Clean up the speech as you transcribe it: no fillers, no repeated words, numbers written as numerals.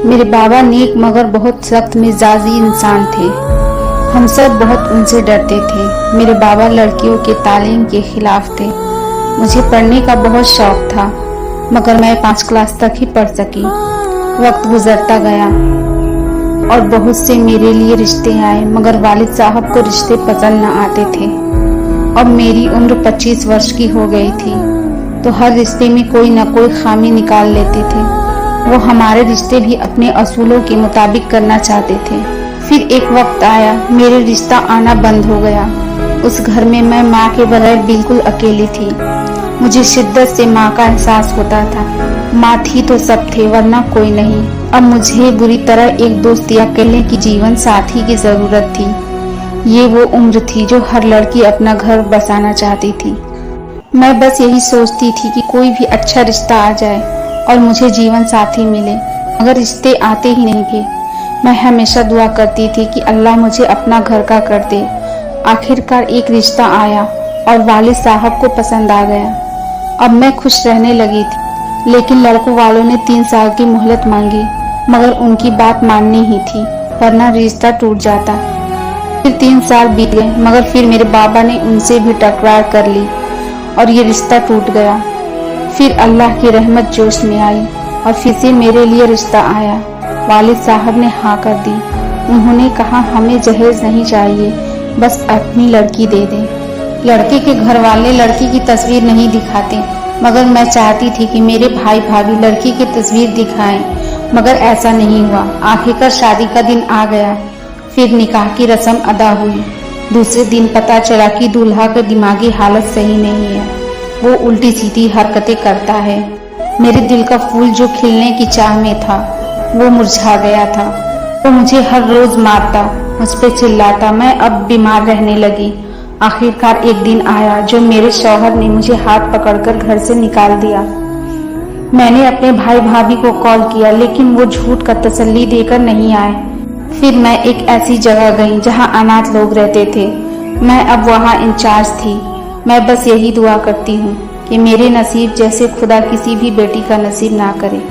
मेरे बाबा नेक मगर बहुत सख्त मिजाजी इंसान थे। हम सब बहुत उनसे डरते थे। मेरे बाबा लड़कियों के तालीम के खिलाफ थे। मुझे पढ़ने का बहुत शौक था मगर मैं 5 क्लास तक ही पढ़ सकी। वक्त गुजरता गया और बहुत से मेरे लिए रिश्ते आए मगर वालिद साहब को रिश्ते पसंद न आते थे। अब मेरी उम्र 25 वर्ष की हो गई थी तो हर रिश्ते में कोई न कोई खामी निकाल लेते थे। वो हमारे रिश्ते भी अपने असूलों के मुताबिक करना चाहते थे। फिर एक वक्त आया मेरे रिश्ता आना बंद हो गया। उस घर में मैं माँ के बगैर बिल्कुल अकेली थी। मुझे शिद्दत से माँ का एहसास होता था। माँ थी तो सब थे वरना कोई नहीं। अब मुझे बुरी तरह एक दोस्त या अकेले की जीवन साथी की जरूरत थी। ये वो उम्र थी जो हर लड़की अपना घर बसाना चाहती थी। मैं बस यही सोचती थी कि कोई भी अच्छा रिश्ता आ जाए और मुझे जीवन साथी मिले, मगर रिश्ते आते ही नहीं थे। मैं हमेशा दुआ करती थी कि अल्लाह मुझे अपना घर का कर दे। आखिरकार एक रिश्ता आया और वालिद साहब को पसंद आ गया। अब मैं खुश रहने लगी थी, लेकिन लड़कों वालों ने 3 साल की मोहलत मांगी मगर उनकी बात माननी ही थी वरना रिश्ता टूट जाता। फिर 3 साल बीत गए मगर फिर मेरे बाबा ने उनसे भी तकरार कर ली और ये रिश्ता टूट गया। फिर अल्लाह की रहमत जोश में आई और फिर से मेरे लिए रिश्ता आया। वालिद साहब ने हाँ कर दी। उन्होंने कहा हमें जहेज नहीं चाहिए, बस अपनी लड़की दे दे। लड़के के घर वाले लड़की की तस्वीर नहीं दिखाते मगर मैं चाहती थी कि मेरे भाई भाभी लड़की की तस्वीर दिखाएं, मगर ऐसा नहीं हुआ। आखिरकार शादी का दिन आ गया। फिर निकाह की रस्म अदा हुई। दूसरे दिन पता चला कि दूल्हा की दिमागी हालत सही नहीं है। वो उल्टी सीधी हरकतें करता है। मेरे दिल का फूल जो खिलने की चाह में था वो मुरझा गया था। वो मुझे हर रोज मारता, मुझ पे चिल्लाता। मैं अब बीमार रहने लगी। आखिरकार एक दिन आया जो मेरे शौहर ने मुझे हाथ पकड़कर घर से निकाल दिया। मैंने अपने भाई भाभी को कॉल किया लेकिन वो झूठ का तसल्ली देकर नहीं आए। फिर मैं एक ऐसी जगह गई जहां अनाथ लोग रहते थे। मैं अब वहां इंचार्ज थी। मैं बस यही दुआ करती हूँ कि मेरे नसीब जैसे खुदा किसी भी बेटी का नसीब ना करे।